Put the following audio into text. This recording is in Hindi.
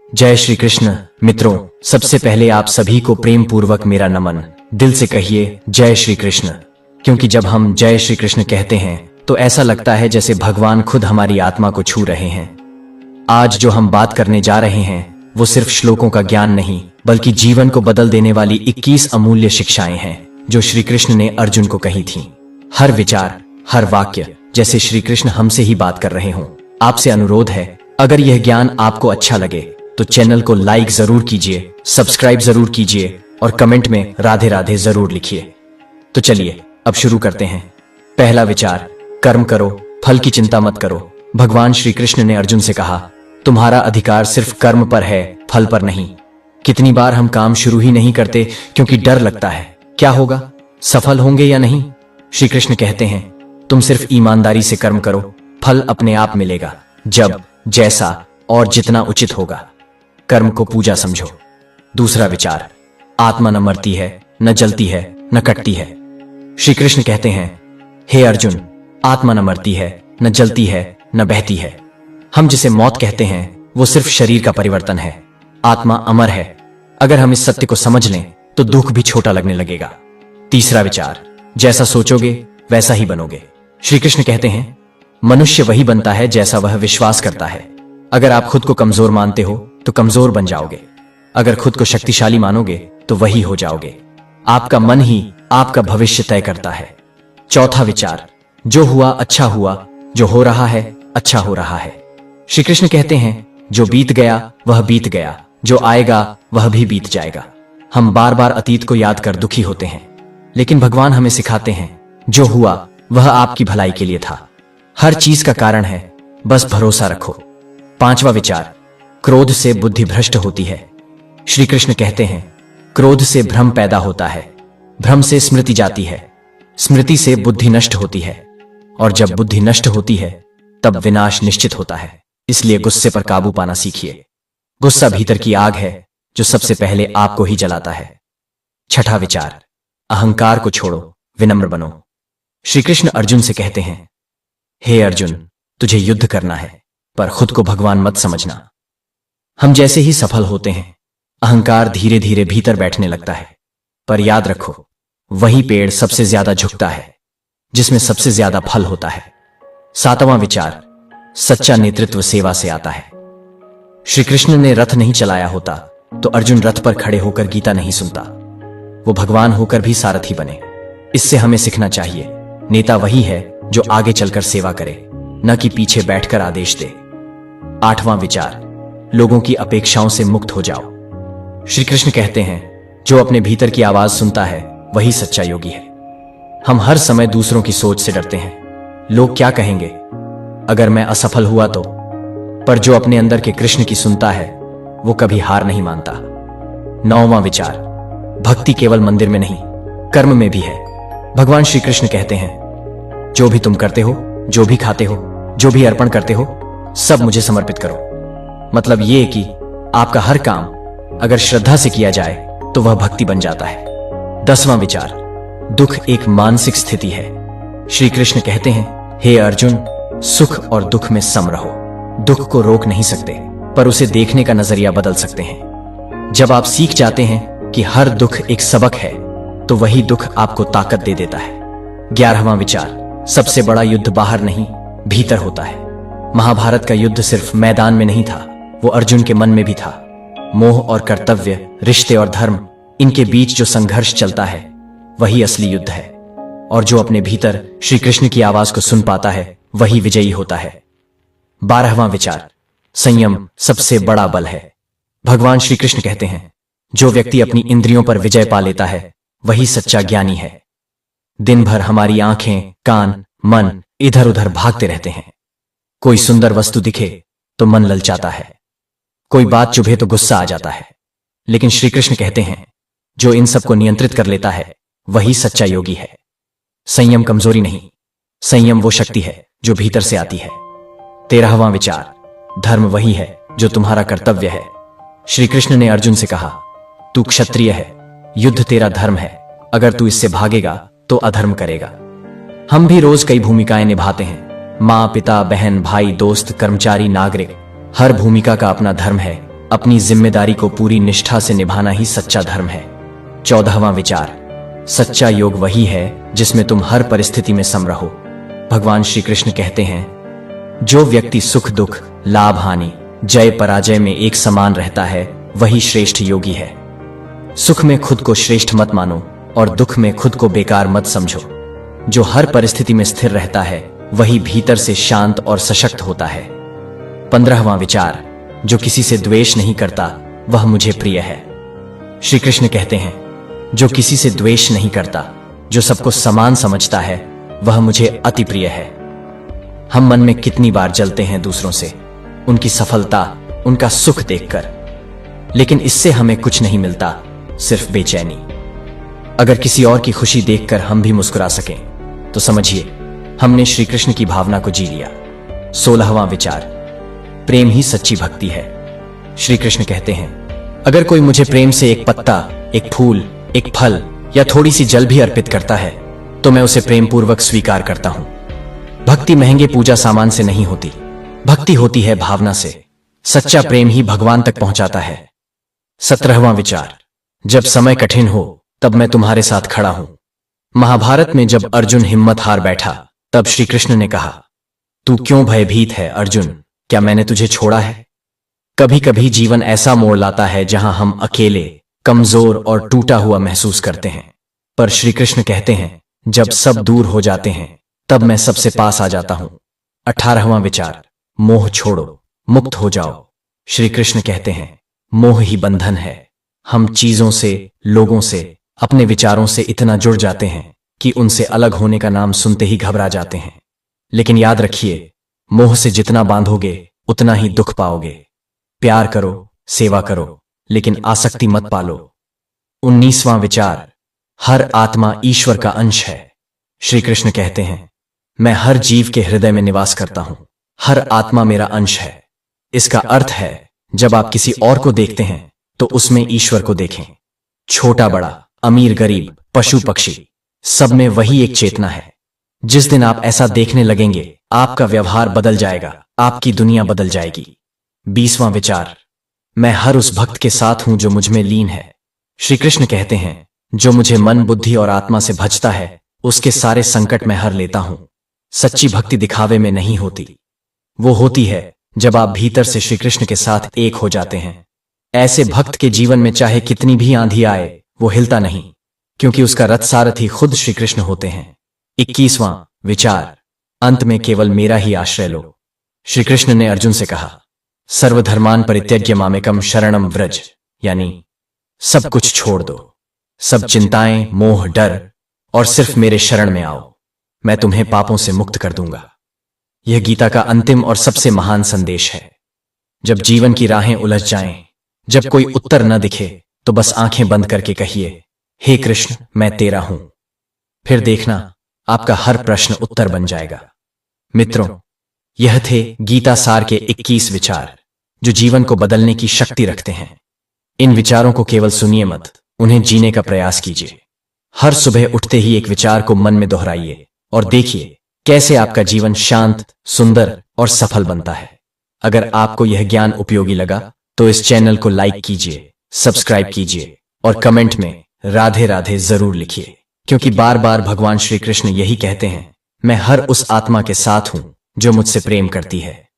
जय श्री कृष्ण। मित्रों, सबसे पहले आप सभी को प्रेम पूर्वक मेरा नमन। दिल से कहिए जय श्री कृष्ण, क्योंकि जब हम जय श्री कृष्ण कहते हैं तो ऐसा लगता है जैसे भगवान खुद हमारी आत्मा को छू रहे हैं। आज जो हम बात करने जा रहे हैं वो सिर्फ श्लोकों का ज्ञान नहीं, बल्कि जीवन को बदल देने वाली 21 अमूल्य शिक्षाएं हैं जो श्री कृष्ण ने अर्जुन को कही थीं। हर विचार, हर वाक्य जैसे श्री कृष्ण हमसे ही बात कर रहे हों। आपसे अनुरोध है, अगर यह ज्ञान आपको अच्छा लगे तो चैनल को लाइक जरूर कीजिए, सब्सक्राइब जरूर कीजिए और कमेंट में राधे राधे जरूर लिखिए। तो चलिए अब शुरू करते हैं। पहला विचार, कर्म करो, फल की चिंता मत करो। भगवान श्री कृष्ण ने अर्जुन से कहा, तुम्हारा अधिकार सिर्फ कर्म पर है, फल पर नहीं। कितनी बार हम काम शुरू ही नहीं करते क्योंकि डर लगता है क्या होगा, सफल होंगे या नहीं। श्री कृष्ण कहते हैं, तुम सिर्फ ईमानदारी से कर्म करो, फल अपने आप मिलेगा, जब, जैसा और जितना उचित होगा। कर्म को पूजा समझो। दूसरा विचार, आत्मा न मरती है, न जलती है, न कटती है। श्री कृष्ण कहते हैं, हे अर्जुन, आत्मा न मरती है, न जलती है, न बहती है। हम जिसे मौत कहते हैं वो सिर्फ शरीर का परिवर्तन है। आत्मा अमर है। अगर हम इस सत्य को समझ लें तो दुख भी छोटा लगने लगेगा। तीसरा विचार, जैसा सोचोगे वैसा ही बनोगे। श्री कृष्ण कहते हैं, मनुष्य वही बनता है जैसा वह विश्वास करता है। अगर आप खुद को कमजोर मानते हो तो कमजोर बन जाओगे। अगर खुद को शक्तिशाली मानोगे तो वही हो जाओगे। आपका मन ही आपका भविष्य तय करता है। चौथा विचार, जो हुआ अच्छा हुआ, जो हो रहा है अच्छा हो रहा है। श्री कृष्ण कहते हैं, जो बीत गया वह बीत गया, जो आएगा वह भी बीत जाएगा। हम बार बार अतीत को याद कर दुखी होते हैं, लेकिन भगवान हमें सिखाते हैं, जो हुआ वह आपकी भलाई के लिए था। हर चीज का कारण है, बस भरोसा रखो। पांचवा विचार, क्रोध से बुद्धि भ्रष्ट होती है। श्री कृष्ण कहते हैं, क्रोध से भ्रम पैदा होता है, भ्रम से स्मृति जाती है, स्मृति से बुद्धि नष्ट होती है, और जब बुद्धि नष्ट होती है तब विनाश निश्चित होता है। इसलिए गुस्से पर काबू पाना सीखिए। गुस्सा भीतर की आग है जो सबसे पहले आपको ही जलाता है। छठा विचार, अहंकार को छोड़ो, विनम्र बनो। श्री कृष्ण अर्जुन से कहते हैं, हे अर्जुन, तुझे युद्ध करना है, पर खुद को भगवान मत समझना। हम जैसे ही सफल होते हैं अहंकार धीरे धीरे भीतर बैठने लगता है, पर याद रखो, वही पेड़ सबसे ज्यादा झुकता है जिसमें सबसे ज्यादा फल होता है। सातवां विचार, सच्चा नेतृत्व सेवा से आता है। श्री कृष्ण ने रथ नहीं चलाया होता तो अर्जुन रथ पर खड़े होकर गीता नहीं सुनता। वो भगवान होकर भी सारथी बने। इससे हमें सीखना चाहिए, नेता वही है जो आगे चलकर सेवा करे, न कि पीछे बैठकर आदेश दे। आठवां विचार, लोगों की अपेक्षाओं से मुक्त हो जाओ। श्री कृष्ण कहते हैं, जो अपने भीतर की आवाज सुनता है वही सच्चा योगी है। हम हर समय दूसरों की सोच से डरते हैं, लोग क्या कहेंगे, अगर मैं असफल हुआ तो। पर जो अपने अंदर के कृष्ण की सुनता है वो कभी हार नहीं मानता। नौवां विचार, भक्ति केवल मंदिर में नहीं, कर्म में भी है। भगवान श्री कृष्ण कहते हैं, जो भी तुम करते हो, जो भी खाते हो, जो भी अर्पण करते हो, सब मुझे समर्पित करो। मतलब ये कि आपका हर काम अगर श्रद्धा से किया जाए तो वह भक्ति बन जाता है। 10वां विचार, दुख एक मानसिक स्थिति है। श्री कृष्ण कहते हैं, हे अर्जुन, सुख और दुख में सम रहो। दुख को रोक नहीं सकते, पर उसे देखने का नजरिया बदल सकते हैं। जब आप सीख जाते हैं कि हर दुख एक सबक है तो वही दुख आपको ताकत दे देता है। 11वां विचार, सबसे बड़ा युद्ध बाहर नहीं, भीतर होता है। महाभारत का युद्ध सिर्फ मैदान में नहीं था, वो अर्जुन के मन में भी था। मोह और कर्तव्य, रिश्ते और धर्म, इनके बीच जो संघर्ष चलता है वही असली युद्ध है। और जो अपने भीतर श्री कृष्ण की आवाज को सुन पाता है वही विजयी होता है। 12वां विचार, संयम सबसे बड़ा बल है। भगवान श्री कृष्ण कहते हैं, जो व्यक्ति अपनी इंद्रियों पर विजय पा लेता है वही सच्चा ज्ञानी है। दिन भर हमारी आंखें, कान, मन इधर उधर भागते रहते हैं। कोई सुंदर वस्तु दिखे तो मन ललचाता है, कोई बात चुभे तो गुस्सा आ जाता है। लेकिन श्री कृष्ण कहते हैं, जो इन सब को नियंत्रित कर लेता है वही सच्चा योगी है। संयम कमजोरी नहीं, संयम वो शक्ति है जो भीतर से आती है। 13वां विचार, धर्म वही है जो तुम्हारा कर्तव्य है। श्री कृष्ण ने अर्जुन से कहा, तू क्षत्रिय है, युद्ध तेरा धर्म है, अगर तू इससे भागेगा तो अधर्म करेगा। हम भी रोज कई भूमिकाएं निभाते हैं, माँ, पिता, बहन, भाई, दोस्त, कर्मचारी, नागरिक। हर भूमिका का अपना धर्म है, अपनी जिम्मेदारी को पूरी निष्ठा से निभाना ही सच्चा धर्म है। 14वां विचार, सच्चा योग वही है जिसमें तुम हर परिस्थिति में सम रहो। भगवान श्री कृष्ण कहते हैं, जो व्यक्ति सुख दुख, लाभ हानि, जय पराजय में एक समान रहता है वही श्रेष्ठ योगी है। सुख में खुद को श्रेष्ठ मत मानो और दुख में खुद को बेकार मत समझो। जो हर परिस्थिति में स्थिर रहता है वही भीतर से शांत और सशक्त होता है। 15वां विचार, जो किसी से द्वेष नहीं करता वह मुझे प्रिय है। श्री कृष्ण कहते हैं, जो किसी से द्वेष नहीं करता, जो सबको समान समझता है, वह मुझे अति प्रिय है। हम मन में कितनी बार जलते हैं दूसरों से, उनकी सफलता, उनका सुख देखकर, लेकिन इससे हमें कुछ नहीं मिलता, सिर्फ बेचैनी। अगर किसी और की खुशी देखकर हम भी मुस्कुरा सकें तो समझिए हमने श्री कृष्ण की भावना को जी लिया। 16वां विचार, प्रेम ही सच्ची भक्ति है। श्री कृष्ण कहते हैं, अगर कोई मुझे प्रेम से एक पत्ता, एक फूल, एक फल या थोड़ी सी जल भी अर्पित करता है तो मैं उसे प्रेम पूर्वक स्वीकार करता हूं। भक्ति महंगे पूजा सामान से नहीं होती, भक्ति होती है भावना से। सच्चा प्रेम ही भगवान तक पहुंचाता है। 17वां विचार, जब समय कठिन हो तब मैं तुम्हारे साथ खड़ा हूं। महाभारत में जब अर्जुन हिम्मत हार बैठा तब श्री कृष्ण ने कहा, तू क्यों भयभीत है अर्जुन, क्या मैंने तुझे छोड़ा है? कभी कभी जीवन ऐसा मोड़ लाता है जहां हम अकेले, कमजोर और टूटा हुआ महसूस करते हैं, पर श्री कृष्ण कहते हैं, जब सब दूर हो जाते हैं तब मैं सबसे पास आ जाता हूं। 18वां विचार, मोह छोड़ो, मुक्त हो जाओ। श्री कृष्ण कहते हैं, मोह ही बंधन है। हम चीजों से, लोगों से, अपने विचारों से इतना जुड़ जाते हैं कि उनसे अलग होने का नाम सुनते ही घबरा जाते हैं। लेकिन याद रखिए, मोह से जितना बांधोगे उतना ही दुख पाओगे। प्यार करो, सेवा करो, लेकिन आसक्ति मत पालो। 19वां विचार, हर आत्मा ईश्वर का अंश है। श्री कृष्ण कहते हैं, मैं हर जीव के हृदय में निवास करता हूं, हर आत्मा मेरा अंश है। इसका अर्थ है, जब आप किसी और को देखते हैं तो उसमें ईश्वर को देखें। छोटा बड़ा, अमीर गरीब, पशु पक्षी, सब में वही एक चेतना है। जिस दिन आप ऐसा देखने लगेंगे आपका व्यवहार बदल जाएगा, आपकी दुनिया बदल जाएगी। 20वां विचार, मैं हर उस भक्त के साथ हूं जो मुझ में लीन है। श्री कृष्ण कहते हैं, जो मुझे मन, बुद्धि और आत्मा से भजता है उसके सारे संकट मैं हर लेता हूं। सच्ची भक्ति दिखावे में नहीं होती, वो होती है जब आप भीतर से श्री कृष्ण के साथ एक हो जाते हैं। ऐसे भक्त के जीवन में चाहे कितनी भी आंधी आए वो हिलता नहीं, क्योंकि उसका रथ सारथी खुद श्री कृष्ण होते हैं। 21वां विचार, अंत में केवल मेरा ही आश्रय लो। श्री कृष्ण ने अर्जुन से कहा, सर्वधर्मान परित्यज्य मामेकम शरणम व्रज, यानी सब कुछ छोड़ दो, सब चिंताएं, मोह, डर और सिर्फ मेरे शरण में आओ, मैं तुम्हें पापों से मुक्त कर दूंगा। यह गीता का अंतिम और सबसे महान संदेश है। जब जीवन की राहें उलझ जाएं, जब कोई उत्तर न दिखे तो बस आंखें बंद करके कहिए, हे कृष्ण मैं तेरा हूं। फिर देखना आपका हर प्रश्न उत्तर बन जाएगा। मित्रों, यह थे गीता सार के 21 विचार जो जीवन को बदलने की शक्ति रखते हैं। इन विचारों को केवल सुनिए मत, उन्हें जीने का प्रयास कीजिए। हर सुबह उठते ही एक विचार को मन में दोहराइए और देखिए कैसे आपका जीवन शांत, सुंदर और सफल बनता है। अगर आपको यह ज्ञान उपयोगी लगा तो इस चैनल को लाइक कीजिए, सब्सक्राइब कीजिए और कमेंट में राधे राधे जरूर लिखिए, क्योंकि बार बार भगवान श्री कृष्ण यही कहते हैं, मैं हर उस आत्मा के साथ हूं जो मुझसे प्रेम करती है।